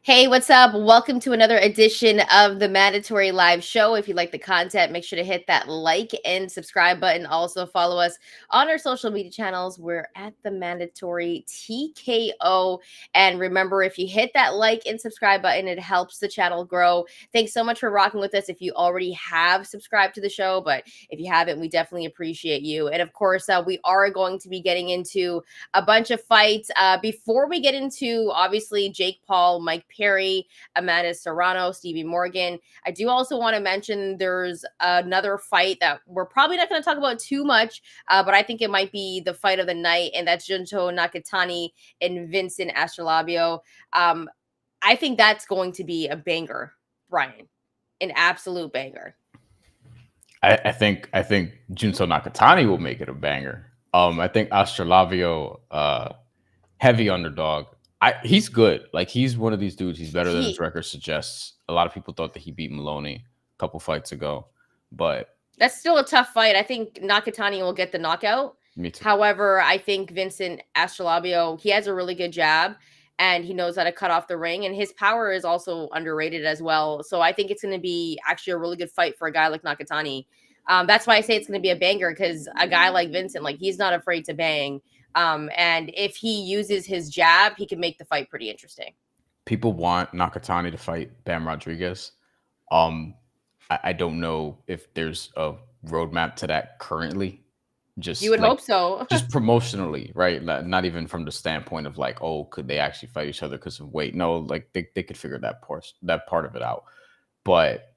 Hey, what's up? Welcome to another edition of the Mandatory Live Show. If you like the content, make sure to hit that like and subscribe button. Also, follow us on our social media channels. We're at the Mandatory TKO. And remember, if you hit that like and subscribe button, it helps the channel grow. Thanks so much for rocking with us if you already have subscribed to the show. But if you haven't, we definitely appreciate you. And of course, we are going to be getting into a bunch of fights. Before we get into obviously Jake Paul, Mike Perry, Amanda Serrano, Stevie Morgan, I do also want to mention there's another fight that we're probably not going to talk about too much, but I think it might be the fight of the night, and that's Junto Nakatani and Vincent Astrolabio. Um, I think that's going to be a banger, Brian, an absolute banger. I think Junso Nakatani will make it a banger. I think Astrolabio, heavy underdog. He's good. Like he's one of these dudes. He's better than his He record suggests. A lot of people thought that he beat Maloney a couple fights ago, but That's still a tough fight. I think Nakatani will get the knockout. me too. However, I think Vincent Astrolabio, he has a really good jab and he knows how to cut off the ring, and his power is also underrated as well. So I think it's going to be actually a really good fight for a guy like Nakatani. That's why I say it's going to be a banger, because a guy like Vincent, like, he's not afraid to bang. And if he uses his jab, he can make the fight pretty interesting. People want Nakatani to fight Bam Rodriguez. Um, I don't know if there's a roadmap to that currently. You Just would like hope so. just promotionally, right? Not even from the standpoint of like, oh, could they actually fight each other because of weight? No, like they could figure that part of it out. But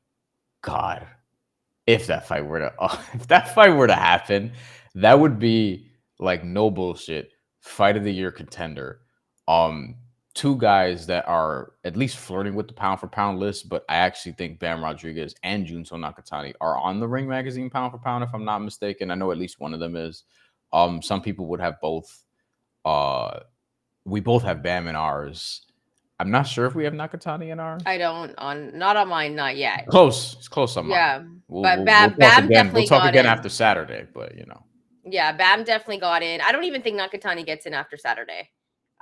God, if that fight were to if that fight were to happen, that would be like no bullshit fight of the year contender. Um, Two guys that are at least flirting with the pound for pound list, but I actually think Bam Rodriguez and Junso Nakatani are on the Ring Magazine pound for pound, if I'm not mistaken. I know at least one of them is. Some people would have both. Uh, we both have Bam in ours. I'm not sure if we have Nakatani in ours. I don't, on not on mine, not yet. Close. It's close on mine. Yeah, We'll, but we'll we'll talk Bam again. We'll definitely talk got again in. after Saturday, but you know. Yeah, Bam definitely got in. I don't even think Nakatani gets in after Saturday.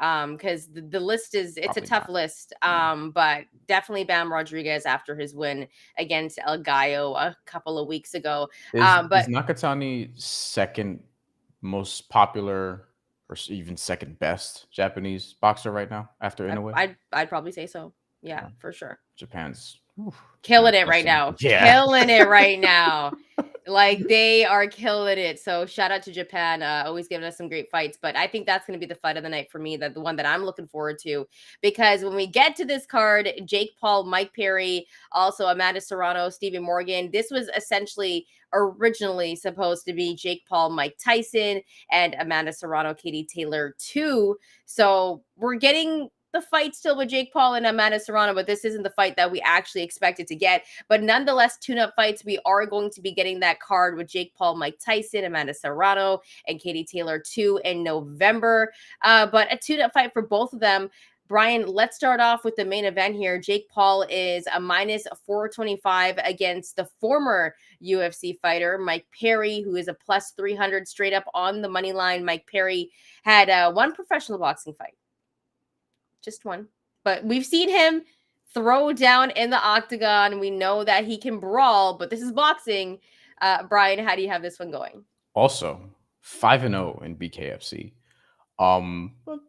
Because the list it's a Probably tough not. list. Yeah. But definitely Bam Rodriguez after his win against El Gallo a couple of weeks ago. Is But Nakatani second most popular or even second best Japanese boxer right now after Inoue? I'd probably say so. Yeah, Okay. for sure. Japan's Killing Japan's it right crushing it. now. Yeah. Killing it right now. Like, they are killing it. So shout out to Japan, always giving us some great fights. But I think that's going to be the fight of the night for me, that the one that I'm looking forward to, because when we get to this card, Jake Paul, Mike Perry, also Amanda Serrano, Stevie Morgan, this was essentially originally supposed to be Jake Paul, Mike Tyson, and Amanda Serrano, Katie Taylor 2. So we're getting the fight still with Jake Paul and Amanda Serrano, but this isn't the fight that we actually expected to get. But nonetheless, tune-up fights, we are going to be getting that card with Jake Paul, Mike Tyson, Amanda Serrano, and Katie Taylor 2 in November. But a tune-up fight for both of them. Brian, let's start off with the main event here. Jake Paul is a minus 425 against the former UFC fighter, Mike Perry, who is a plus 300 straight up on the money line. Mike Perry had one professional boxing fight. Just one. But we've seen him throw down in the octagon. We know that he can brawl, but this is boxing. Brian, how do you have this one going? Also 5-0 in BKFC.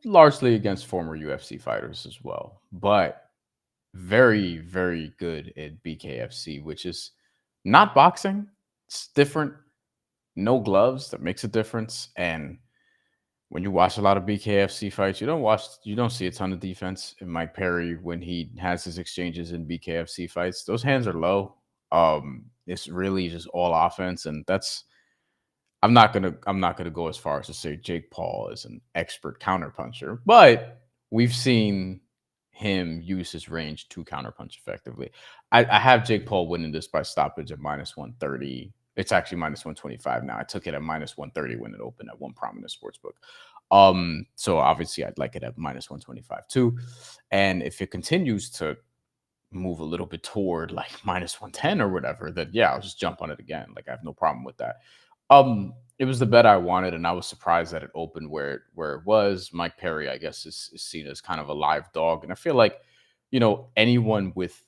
Largely against former UFC fighters as well, but very, very good at BKFC, which is not boxing. It's different. No gloves, that makes a difference. And when you watch a lot of BKFC fights, you don't see a ton of defense in Mike Perry when he has his exchanges in BKFC fights. Those hands are low. It's really just all offense, and that's I'm not gonna go as far as to say Jake Paul is an expert counterpuncher, but we've seen him use his range to counterpunch effectively. I have Jake Paul winning this by stoppage at minus 130. It's actually minus 125 now. I took it at minus 130 when it opened at one prominent sports book. So obviously I'd like it at minus 125 too. And if it continues to move a little bit toward like minus 110 or whatever, then yeah, I'll just jump on it again. Like I have no problem with that. It was the bet I wanted, and I was surprised that it opened where it was. Mike Perry, I guess, is seen as kind of a live dog, and I feel like anyone with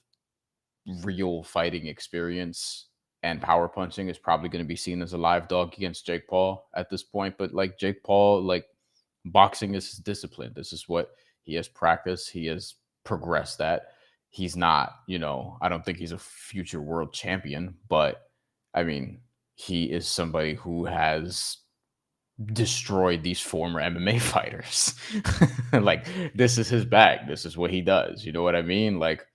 real fighting experience and power punching is probably going to be seen as a live dog against Jake Paul at this point. But like Jake Paul, like boxing is his discipline. This is what he has practiced. He has progressed at. He's not, I don't think he's a future world champion, but I mean, he is somebody who has destroyed these former MMA fighters. Like, this is his bag. This is what he does. You know what I mean? Like,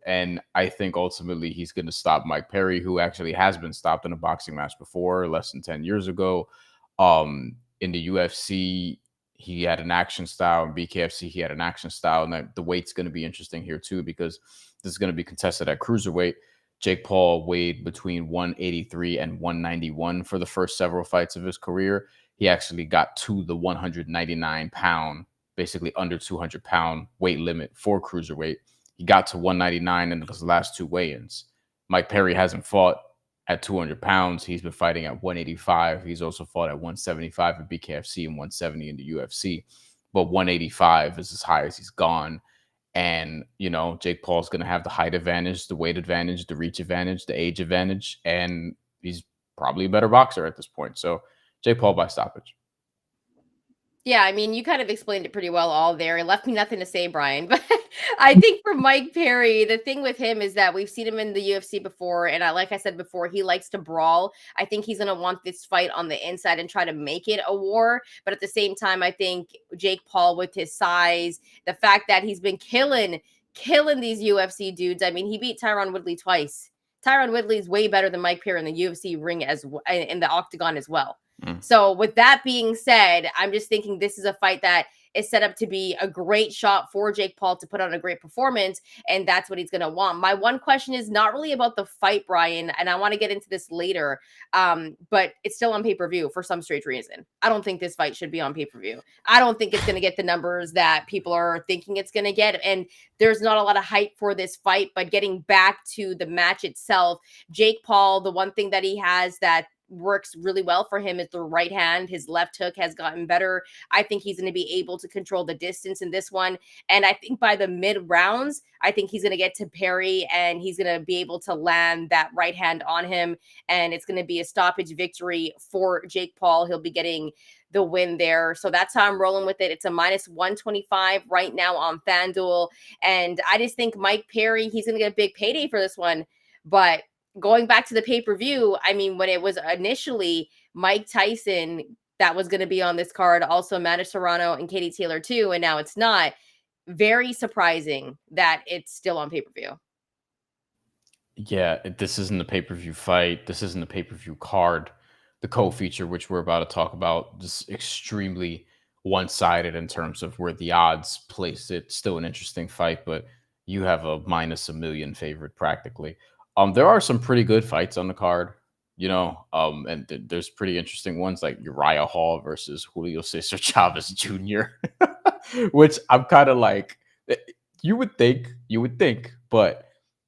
and I think ultimately he's going to stop Mike Perry, who actually has been stopped in a boxing match before, less than 10 years ago. In the UFC, he had an action style. In BKFC, he had an action style. And the weight's going to be interesting here, too, because this is going to be contested at cruiserweight. Jake Paul weighed between 183 and 191 for the first several fights of his career. He actually got to the 199-pound, basically under 200-pound weight limit for cruiserweight. He got to 199 in his last two weigh-ins. Mike Perry hasn't fought at 200 pounds. He's been fighting at 185. He's also fought at 175 in BKFC and 170 in the UFC. But 185 is as high as he's gone. And, Jake Paul's going to have the height advantage, the weight advantage, the reach advantage, the age advantage. And he's probably a better boxer at this point. So Jake Paul by stoppage. Yeah, I mean, you kind of explained it pretty well all there. It left me nothing to say, Bryan. But I think for Mike Perry, the thing with him is that we've seen him in the UFC before. And like I said before, he likes to brawl. I think he's going to want this fight on the inside and try to make it a war. But at the same time, I think Jake Paul, with his size, the fact that he's been killing these UFC dudes. I mean, he beat Tyron Woodley twice. Tyron Woodley is way better than Mike Perry in the UFC ring in the octagon as well. So with that being said, I'm just thinking this is a fight that is set up to be a great shot for Jake Paul to put on a great performance, and that's what he's going to want. My one question is not really about the fight, Bryan, and I want to get into this later, but it's still on pay-per-view for some strange reason. I don't think this fight should be on pay-per-view. I don't think it's going to get the numbers that people are thinking it's going to get, and there's not a lot of hype for this fight. But getting back to the match itself, Jake Paul, the one thing that he has that works really well for him is the right hand. His left hook has gotten better. I think he's going to be able to control the distance in this one. And I think by the mid rounds, I think he's going to get to Perry and he's going to be able to land that right hand on him. And it's going to be a stoppage victory for Jake Paul. He'll be getting the win there. So that's how I'm rolling with it. It's a minus 125 right now on FanDuel. And I just think Mike Perry, he's going to get a big payday for this one. But going back to the pay-per-view, I mean, when it was initially Mike Tyson that was going to be on this card, also Amanda Serrano and Katie Taylor too, and now it's not. Very surprising that it's still on pay-per-view. Yeah, this isn't the pay-per-view fight. This isn't the pay-per-view card. The co-feature, which we're about to talk about, just extremely one-sided in terms of where the odds place it. Still an interesting fight, but you have a minus a million favorite practically. There are some pretty good fights on the card, and there's pretty interesting ones like Uriah Hall versus Julio Cesar Chavez Jr., which I'm kind of like, you would think, but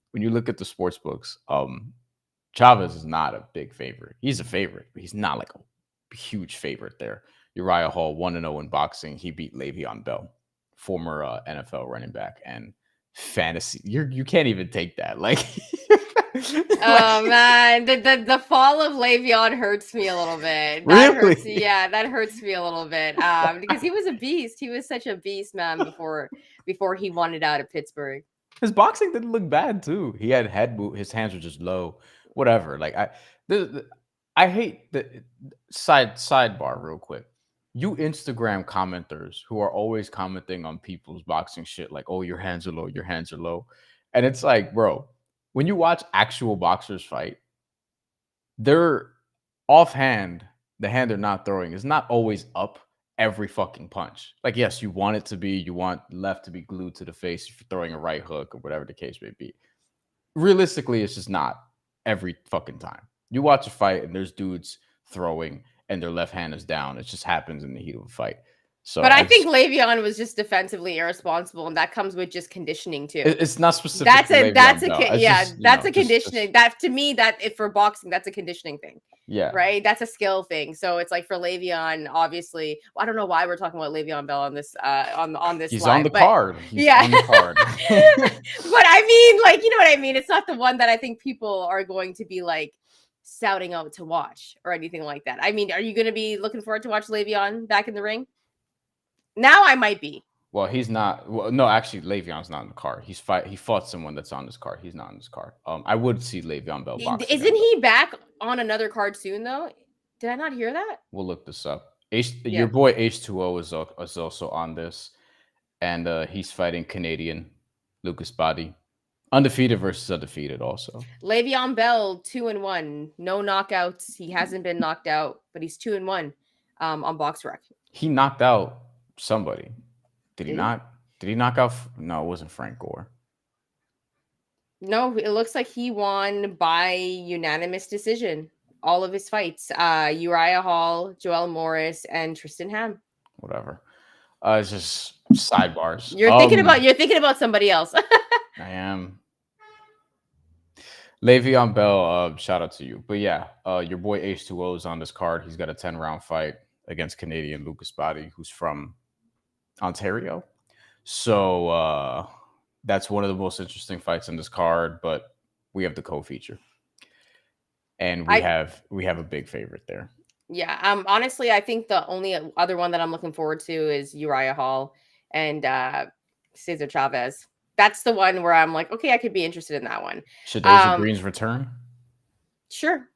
when you look at the sports books, Chavez is not a big favorite. He's a favorite, but he's not like a huge favorite there. Uriah Hall 1-0 in boxing. He beat Le'Veon Bell, former NFL running back, and fantasy. You can't even take that. Like, oh man, the fall of Le'Veon hurts me a little bit. Really? Hurts, yeah, that hurts me a little bit. Because he was a beast. He was such a beast, man, before he wanted out of Pittsburgh. His boxing didn't look bad too. He had head move. His hands were just low. Whatever. Like I hate the sidebar real quick. You Instagram commenters who are always commenting on people's boxing shit, like, oh, your hands are low, your hands are low. And it's like, bro, when you watch actual boxers fight, they're offhand, the hand they're not throwing is not always up every fucking punch. Like, yes, you want it to be, you want left to be glued to the face if you're throwing a right hook or whatever the case may be. Realistically, it's just not every fucking time. You watch a fight and there's dudes throwing and their left hand is down. It just happens in the heat of a fight. So But I I think just Le'Veon was just defensively irresponsible, and that comes with just conditioning too. it's not specifically That's Le'Veon a Bell. It's yeah, just that's a just conditioning. That to me, that if for boxing, that's a conditioning thing, yeah. right? That's a skill thing. So it's like for Le'Veon, obviously, I don't know why we're talking about Le'Veon Bell on this on this He's on live, the but card. He's yeah. on the card. But I mean, like, you know what I mean? It's not the one that I think people are going to be like shouting out to watch or anything like that. I mean, are you going to be looking forward to watch Le'Veon back in the ring? Now I might be. Well, he's not. Well, no, actually, Le'Veon's not in the card. He fought someone that's on this card. He's not on this card. I would see Le'Veon Bell box again, Isn't though. he back on another card soon though? Did I not hear that? We'll look this up. Your Yeah. boy H2O is also on this, and he's fighting Canadian Lucas Body, undefeated versus undefeated. Also, Le'Veon Bell 2-1, no knockouts. He hasn't been knocked out, but he's 2-1 on BoxRec. he knocked out somebody. Did he Did he? not? Did he knock out? No, it wasn't Frank Gore. No, it looks like he won by unanimous decision. All of his fights. Uriah Hall, Joel Morris, and Tristan Ham. Whatever. It's just sidebars. You're thinking about somebody else. I am. Le'Veon Bell, shout out to you. But yeah, your boy H2O is on this card. He's got a 10-round fight against Canadian Lucas Body, who's from Ontario. So that's one of the most interesting fights in this card. But we have the co-feature, and we have a big favorite there. Yeah. Honestly, I think the only other one that I'm looking forward to is Uriah Hall and Cesar Chavez. That's the one where I'm like, okay, I could be interested in that one. Shadeja Green's return? Sure.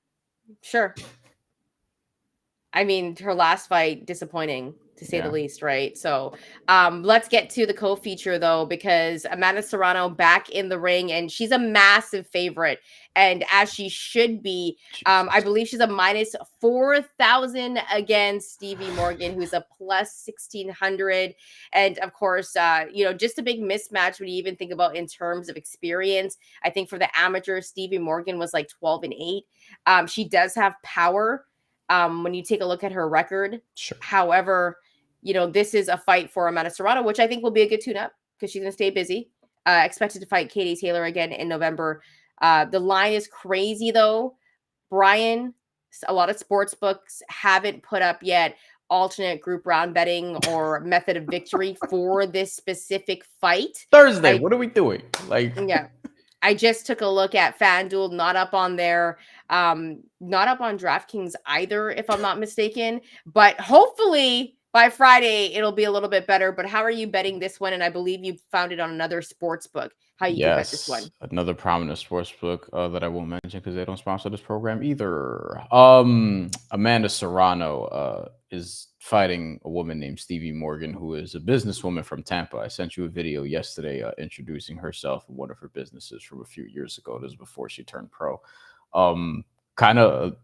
I mean, her last fight, disappointing to say the least, right? So let's get to the co-feature though, because Amanda Serrano back in the ring, and she's a massive favorite, and as she should be. I believe she's a minus 4,000 against Stevie Morgan, who's a plus 1,600. And of course, just a big mismatch when you even think about in terms of experience. I think for the amateur, Stevie Morgan was like 12-8. She does have power. When you take a look at her record. Sure. However, this is a fight for Amanda Serrano, which I think will be a good tune-up because she's going to stay busy. Expected to fight Katie Taylor again in November. The line is crazy, though. Bryan, a lot of sports books haven't put up yet alternate group round betting or method of victory for this specific fight. Thursday, what are we doing? Yeah. I just took a look at FanDuel, not up on there, not up on DraftKings either, if I'm not mistaken. But hopefully by Friday, it'll be a little bit better. But how are you betting this one? And I believe you found it on another sports book. How you can bet this one? Another prominent sports book that I won't mention because they don't sponsor this program either. Amanda Serrano is fighting a woman named Stevie Morgan, who is a businesswoman from Tampa. I sent you a video yesterday introducing herself and one of her businesses from a few years ago. This is before she turned pro. Kind of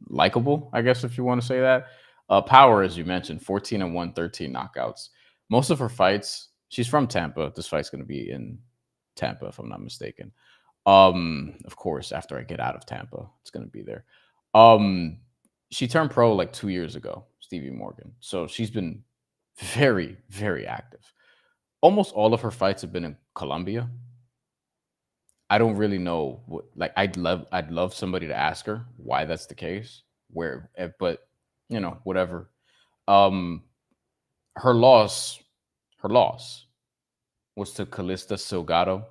likable, I guess, if you want to say that. Power, as you mentioned, 14-1, 13 knockouts. Most of her fights, she's from Tampa. This fight's going to be in Tampa, if I'm not mistaken. Of course, after I get out of Tampa, it's going to be there. She turned pro like 2 years ago, Stevie Morgan. So she's been very, very active. Almost all of her fights have been in Colombia. I don't really know what, like, I'd love somebody to ask her why that's the case. But whatever. Her loss was to Calista Salgado,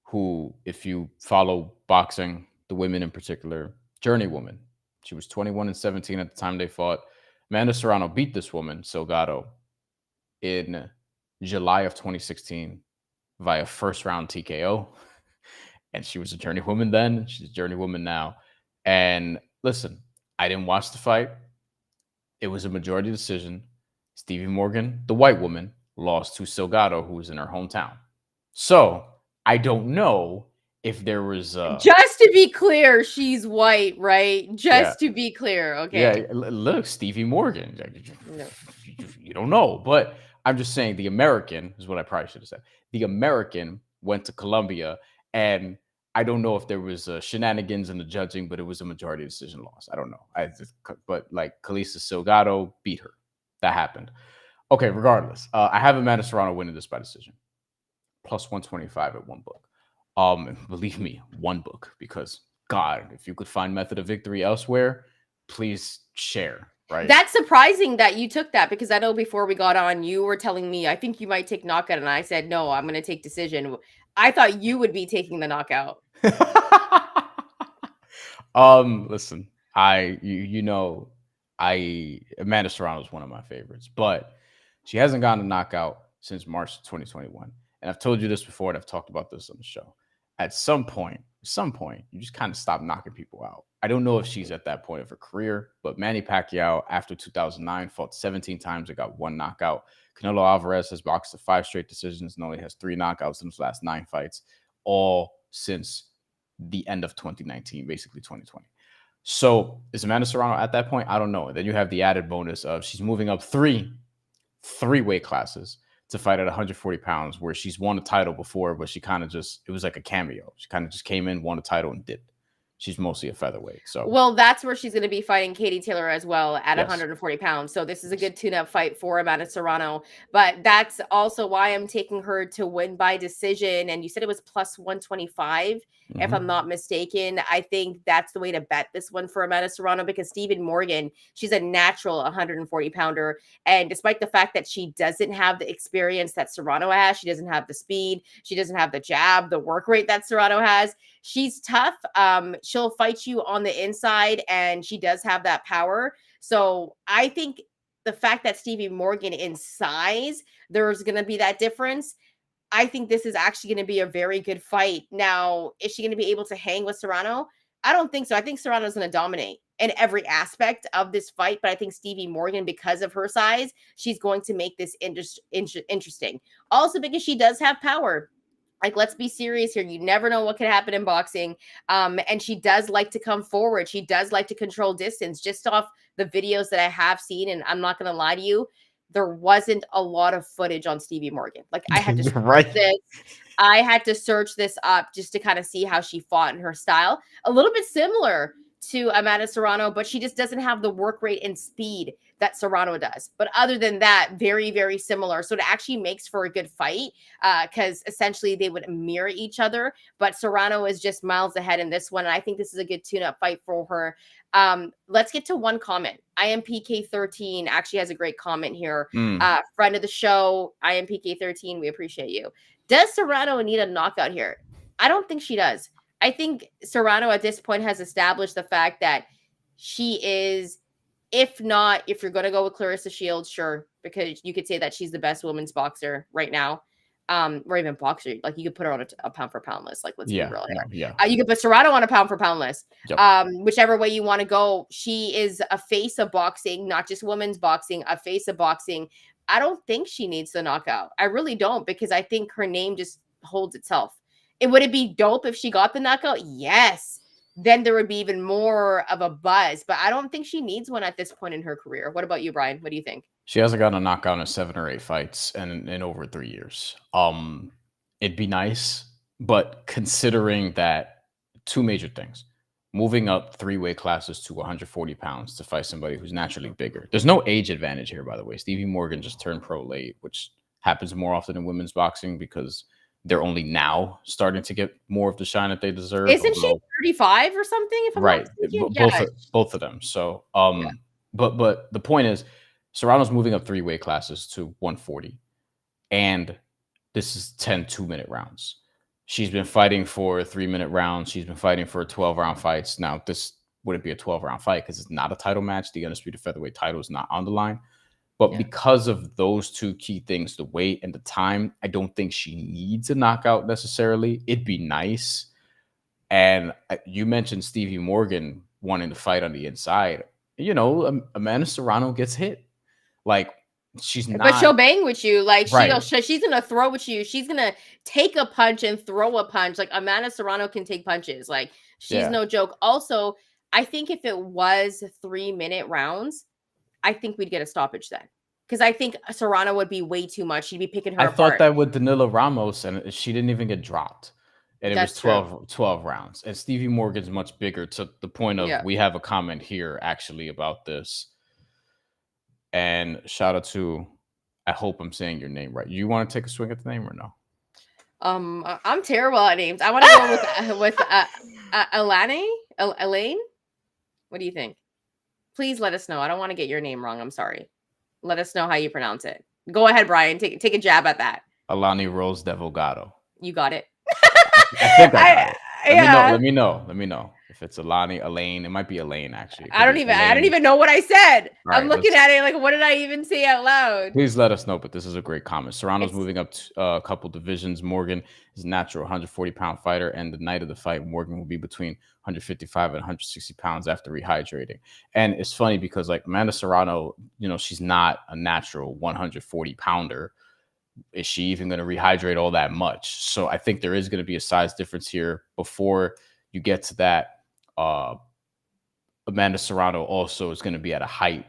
who, if you follow boxing, the women in particular, journeywoman. She was 21-17 at the time they fought. Amanda Serrano beat this woman, Salgado, in July of 2016 via first round TKO. And she was a journeywoman then. She's a journeywoman now. And listen, I didn't watch the fight. It was a majority decision. Stevie Morgan, the white woman, lost to Salgado, who was in her hometown. So I don't know if there was just to be clear, she's white, right? To be clear, okay. Yeah, look, Stevie Morgan. You don't know, but I'm just saying the American is what I probably should have said. The American went to Colombia, and I don't know if there was shenanigans in the judging, but it was a majority decision loss. I don't know. But like Calista Salgado beat her. That happened. Okay, regardless, I have Amanda Serrano winning this by decision, plus 125 at one book. And believe me, one book, because God, if you could find method of victory elsewhere, please share. Right? That's surprising that you took that, because I know before we got on, you were telling me, I think you might take knockout. And I said, no, I'm going to take decision. I thought you would be taking the knockout. Listen, you know, Amanda Serrano is one of my favorites, but she hasn't gotten a knockout since March 2021. And I've told you this before, and I've talked about this on the show. At some point, you just kind of stop knocking people out. I don't know if she's at that point of her career, but Manny Pacquiao, after 2009, fought 17 times and got one knockout. Canelo Alvarez has boxed to 5 straight decisions and only has 3 knockouts in his last 9 fights, all since the end of 2019, basically 2020. So is Amanda Serrano at that point? I don't know. And then you have the added bonus of she's moving up three weight classes to fight at 140 pounds, where she's won a title before, but she kind of just, it was like a cameo. She kind of just came in, won a title, and dipped. She's mostly a featherweight. So, well, that's where she's going to be fighting Katie Taylor as well at Yes. 140 pounds. So this is a good tune-up fight for Amanda Serrano. But that's also why I'm taking her to win by decision. And you said it was plus 125, if I'm not mistaken. I think that's the way to bet this one for Amanda Serrano, because Stevie Morgan, she's a natural 140 pounder. And despite the fact that she doesn't have the experience that Serrano has, she doesn't have the speed, she doesn't have the jab, the work rate that Serrano has. She's tough. She'll fight you on the inside, and she does have that power. So I think the fact that Stevie Morgan in size, there's going to be that difference. I think this is actually going to be a very good fight. Now, is she going to be able to hang with Serrano? I don't think so. I think Serrano's going to dominate in every aspect of this fight, but I think Stevie Morgan, because of her size, she's going to make this interesting. Also, because she does have power. Like, let's be serious here. You never know what could happen in boxing. And she does like to come forward. She does like to control distance. Just off the videos that I have seen, and I'm not going to lie to you, there wasn't a lot of footage on Stevie Morgan. Like, I had to search this. I had to search this up just to kind of see how she fought in her style. A little bit similar to Amanda Serrano, but she just doesn't have the work rate and speed that Serrano does. But other than that, very, very similar. So it actually makes for a good fight, because essentially they would mirror each other. But Serrano is just miles ahead in this one. And I think this is a good tune-up fight for her. Let's get to one comment. IMPK13 actually has a great comment here. Friend of the show, IMPK13, we appreciate you. Does Serrano need a knockout here? I don't think she does. I think Serrano at this point has established the fact that she is, if you're going to go with Clarissa Shields, sure, because you could say that she's the best women's boxer right now. Or even boxer. Like, you could put her on a pound for pound list. Like, let's be real here. You could put Serrano on a pound for pound list. Yep. Whichever way you want to go. She is a face of boxing, not just women's boxing, a face of boxing. I don't think she needs the knockout. I really don't, because I think her name just holds itself. Would it be dope if she got the knockout? Yes. Then there would be even more of a buzz. But I don't think she needs one at this point in her career. What about you, Bryan? What do you think? She hasn't gotten a knockout in 7 or 8 fights in over 3 years. It'd be nice, but considering that, 2 major things. Moving up 3 weight classes to 140 pounds to fight somebody who's naturally bigger. There's no age advantage here, by the way. Stevie Morgan just turned pro late, which happens more often in women's boxing because they're only now starting to get more of the shine that they deserve. Isn't she 35 or something? If I'm right, not mistaken? both of them. So, but the point is, Serrano's moving up 3 weight classes to 140, and this is 10 2-minute rounds. She's been fighting for 3-minute rounds. She's been fighting for 12-round fights. Now, this wouldn't be a 12-round fight because it's not a title match. The undisputed featherweight title is not on the line. But because of those 2 key things, the weight and the time, I don't think she needs a knockout necessarily. It'd be nice. And you mentioned Stevie Morgan wanting to fight on the inside. You know, Amanda Serrano gets hit. Like, she's not. But she'll bang with you. Like, she's going to throw with you. She's going to take a punch and throw a punch. Like, Amanda Serrano can take punches. Like, she's no joke. Also, I think if it was 3-minute rounds, I think we'd get a stoppage then. Because I think Serrano would be way too much. She'd be picking her apart. I thought that with Danilo Ramos, and she didn't even get dropped. And it was 12 rounds. And Stevie Morgan's much bigger, to the point of we have a comment here actually about this. And shout out to I hope I'm saying your name right. You want to take a swing at the name or no? I'm terrible at names. I want to go with Elaine. What do you think? Please let us know. I don't want to get your name wrong. I'm sorry. Let us know how you pronounce it. Go ahead, Bryan. Take a jab at that. Alani Rose Delgado. You got it. I think I got it. Let me know. Yeah. Let me know. Let me know if it's Alani, Elaine. It might be Elaine actually. It I could don't be even I don't Elaine. even know what I said. All I'm right, looking at it like, what did I even say out loud? please let us know. But this is a great comment. Serrano's It's moving up a couple divisions. Morgan is a natural 140-pound fighter, and the night of the fight, Morgan will be between 155 and 160 pounds after rehydrating. And it's funny because like Amanda Serrano, you know, she's not a natural 140 pounder. Is she even going to rehydrate all that much? So I think there is going to be a size difference here before you get to that. Amanda Serrano also is going to be at a height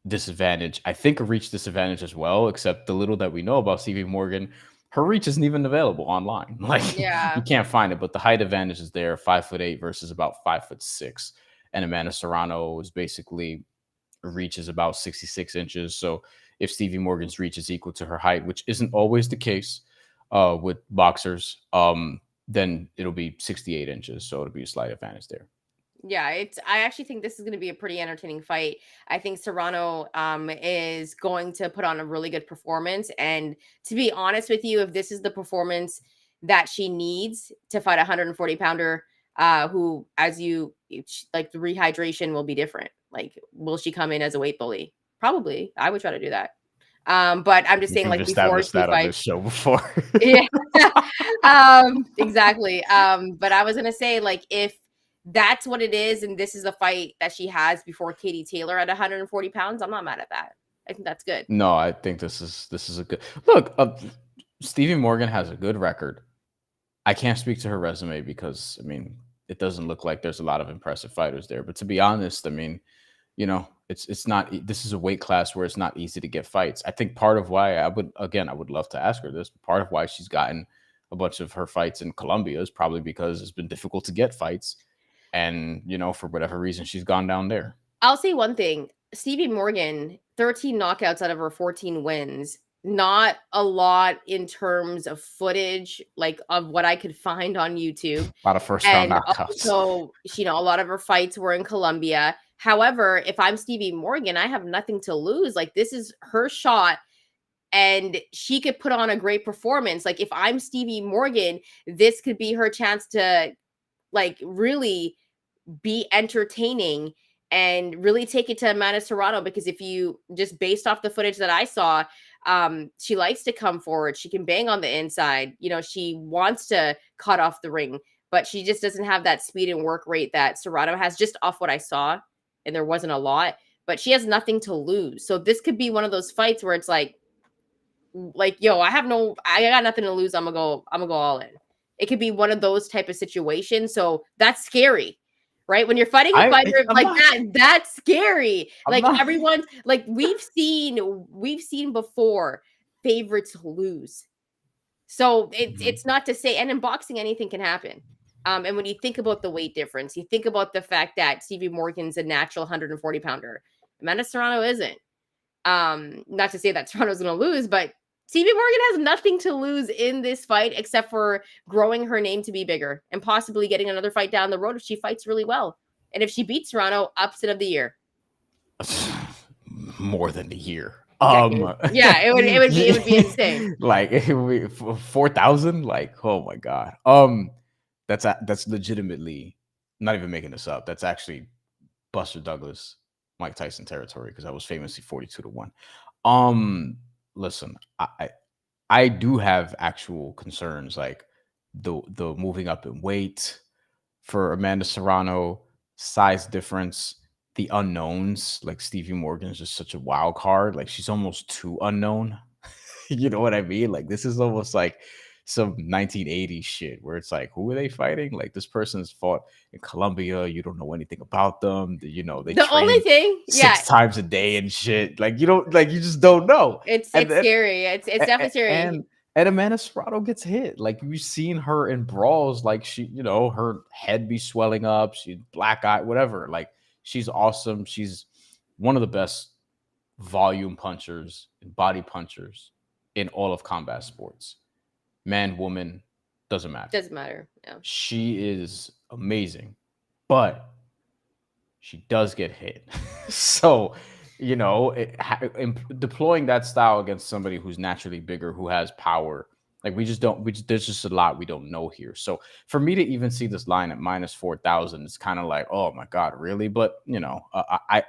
disadvantage. I think a reach disadvantage as well, except the little that we know about Stevie Morgan, her reach isn't even available online. Like you yeah. can't find it, but the height advantage is there, 5'8" versus about 5'6". And Amanda Serrano is basically reach is about 66 inches. So if Stevie Morgan's reach is equal to her height, which isn't always the case with boxers, then it'll be 68 inches. So it'll be a slight advantage there. Yeah, I actually think this is going to be a pretty entertaining fight. I think Serrano is going to put on a really good performance, and to be honest with you, if this is the performance that she needs to fight a 140 pounder, who, as you like, the rehydration will be different. Like, will she come in as a weight bully? Probably. I would try to do that. But I'm just saying, We've like, before established she that on this fights. show before. Yeah. Exactly. But I was gonna say, like, if that's what it is, and this is the fight that she has before Katie Taylor at 140 pounds, I'm not mad at that. I think that's good. No, I think this is a good look. Stevie Morgan has a good record. I can't speak to her resume because I mean it doesn't look like there's a lot of impressive fighters there. But to be honest, I mean, you know, it's not. This is a weight class where it's not easy to get fights. I think part of why I would love to ask her this. Part of why she's gotten a bunch of her fights in Colombia is probably because it's been difficult to get fights, and you know, for whatever reason, she's gone down there. I'll say one thing. Stevie Morgan, 13 knockouts out of her 14 wins. Not a lot in terms of footage, like, of what I could find on YouTube. A lot of first round And knockouts. also, you know, a lot of her fights were in Colombia. However, if I'm Stevie Morgan, I have nothing to lose. Like, this is her shot, and she could put on a great performance. Like, if I'm Stevie Morgan, this could be her chance to, like, really be entertaining and really take it to Amanda Serrano, because if you just based off the footage that I saw, she likes to come forward. She can bang on the inside. You know, she wants to cut off the ring, but she just doesn't have that speed and work rate that Serrano has, just off what I saw. And there wasn't a lot, but she has nothing to lose. So this could be one of those fights where it's like, yo, I got nothing to lose. I'm gonna go all in. It could be one of those type of situations. So that's scary, right? When you're fighting a fighter I'm like not, that, that's scary. I'm Like, not. everyone's like, we've seen before favorites lose. So it's not to say, and in boxing, anything can happen. And when you think about the weight difference, you think about the fact that Stevie Morgan's a natural 140 pounder. Amanda Serrano isn't. Not to say that Serrano's going to lose, but Stevie Morgan has nothing to lose in this fight except for growing her name to be bigger and possibly getting another fight down the road if she fights really well. And if she beats Serrano, upset of the year. More than a year. Yeah, it would be insane. Like it would be 4,000. Like, oh my god. That's legitimately not even making this up. That's actually Buster Douglas, Mike Tyson territory, because I was famously 42-1. Listen, I do have actual concerns, like the moving up in weight for Amanda Serrano, size difference, the unknowns. Like Stevie Morgan is just such a wild card. Like she's almost too unknown. You know what I mean? Like this is almost like some 1980s shit where it's like, who are they fighting? Like this person's fought in Colombia. You don't know anything about them. You know, they The only train thing, yeah, 6 times a day and shit. Like you don't, like you just don't know. it's And then scary. It's definitely scary. and Amanda Serrano gets hit. Like you've seen her in brawls, like she, you know, her head be swelling up, she black eye, whatever. Like she's awesome. She's one of the best volume punchers and body punchers in all of combat sports. Man, woman, doesn't matter. Doesn't matter. Yeah. She is amazing, but she does get hit. So, deploying that style against somebody who's naturally bigger, who has power, like there's just a lot we don't know here. So for me to even see this line at -4,000, it's kind of like, oh my God, really? But I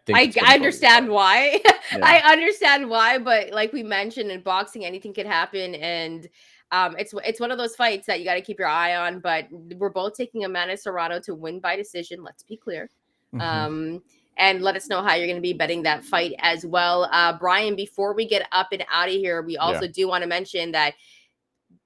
think I understand why. Yeah. I understand why, but like we mentioned, in boxing, anything can happen, and it's one of those fights that you got to keep your eye on. But we're both taking Amanda Serrano to win by decision. Let's be clear. And let us know how you're going to be betting that fight as well. Bryan, before we get up and out of here, we also do want to mention that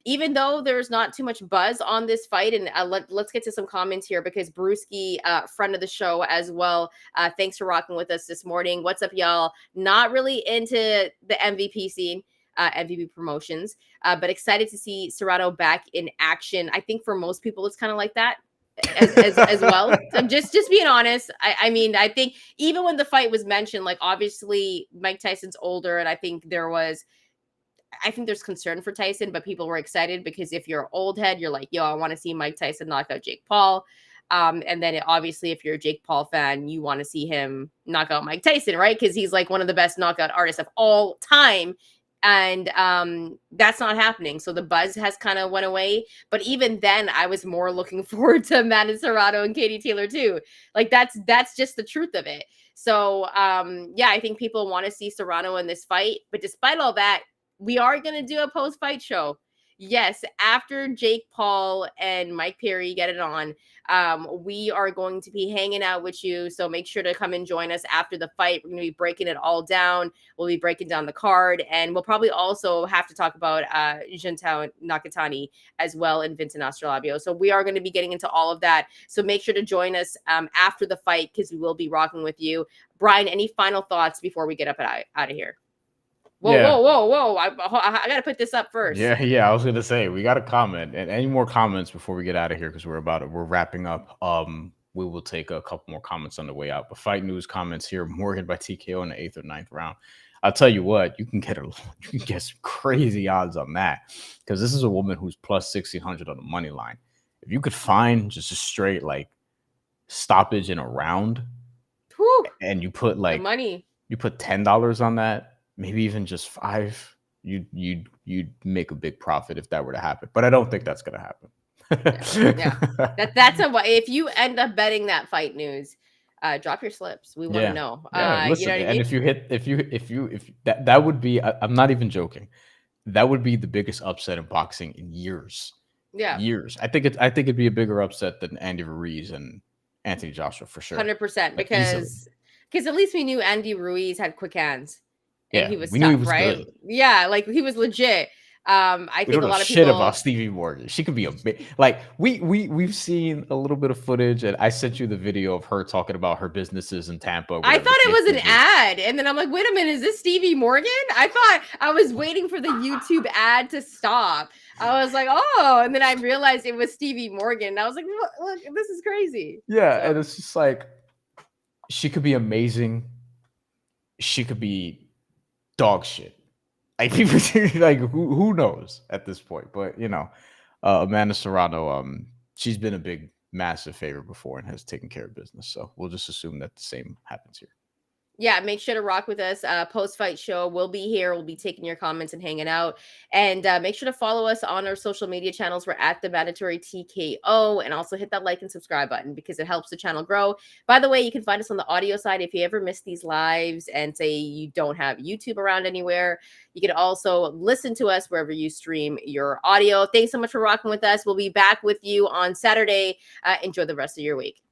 even though there's not too much buzz on this fight, and let's get to some comments here, because Brewski, friend of the show as well, thanks for rocking with us this morning. What's up, y'all? Not really into the MVP scene, MVP promotions, but excited to see Serrano back in action. I think for most people, it's kind of like that. As well. I'm just being honest. I mean, I think even when the fight was mentioned, like obviously Mike Tyson's older, and I think there's concern for Tyson, but people were excited because if you're an old head, you're like, yo, I want to see Mike Tyson knock out Jake Paul. And then obviously, if you're a Jake Paul fan, you want to see him knock out Mike Tyson, right? Because he's like one of the best knockout artists of all time. And that's not happening. So the buzz has kind of went away. But even then, I was more looking forward to Amanda Serrano and Katie Taylor too. Like that's just the truth of it. So I think people want to see Serrano in this fight. But despite all that, we are going to do a post-fight show. Yes, after Jake Paul and Mike Perry get it on, we are going to be hanging out with you. So make sure to come and join us after the fight. We're going to be breaking it all down. We'll be breaking down the card. And we'll probably also have to talk about Shantelle Nakatani as well, and Vincent Astrolabio. So we are going to be getting into all of that. So make sure to join us after the fight, because we will be rocking with you. Bryan, any final thoughts before we get up and out of here? Whoa. I got to put this up first. Yeah. I was going to say, we got a comment, and any more comments before we get out of here, because we're wrapping up. We will take a couple more comments on the way out. But fight news comments here: Morgan by TKO in the 8th or 9th round. I'll tell you what, you can get some crazy odds on that, because this is a woman who's plus 1,600 on the money line. If you could find just a straight like stoppage in a round, and you put like money, you put $10 on that, maybe even just $5, you'd make a big profit if that were to happen. But I don't think that's going to happen. That's if you end up betting that fight news, drop your slips. We want to know. Listen, you know what I and mean? if that would be, I'm not even joking, that would be the biggest upset in boxing in years. Yeah, years. I think it'd be a bigger upset than Andy Ruiz and Anthony Joshua for sure. 100%, because at least we knew Andy Ruiz had quick hands. And he was tough, knew he was right? good. Yeah, like he was legit. I think a lot of shit about Stevie Morgan. She could be a bit like we've seen a little bit of footage, and I sent you the video of her talking about her businesses in Tampa. I thought it was an ad, and then I'm like, wait a minute, is this Stevie Morgan? I thought I was waiting for the YouTube ad to stop. I was like, oh, and then I realized it was Stevie Morgan. And I was like, look, this is crazy. Yeah, and it's just like, she could be amazing. She could be dog shit. Like people like who knows at this point. But Amanda Serrano, she's been a big, massive favorite before and has taken care of business. So we'll just assume that the same happens here. Yeah, make sure to rock with us. Post-fight show, we'll be here. We'll be taking your comments and hanging out. And make sure to follow us on our social media channels. We're at the Mandatory TKO. And also hit that like and subscribe button, because it helps the channel grow. By the way, you can find us on the audio side. If you ever miss these lives and say you don't have YouTube around anywhere, you can also listen to us wherever you stream your audio. Thanks so much for rocking with us. We'll be back with you on Saturday. Enjoy the rest of your week.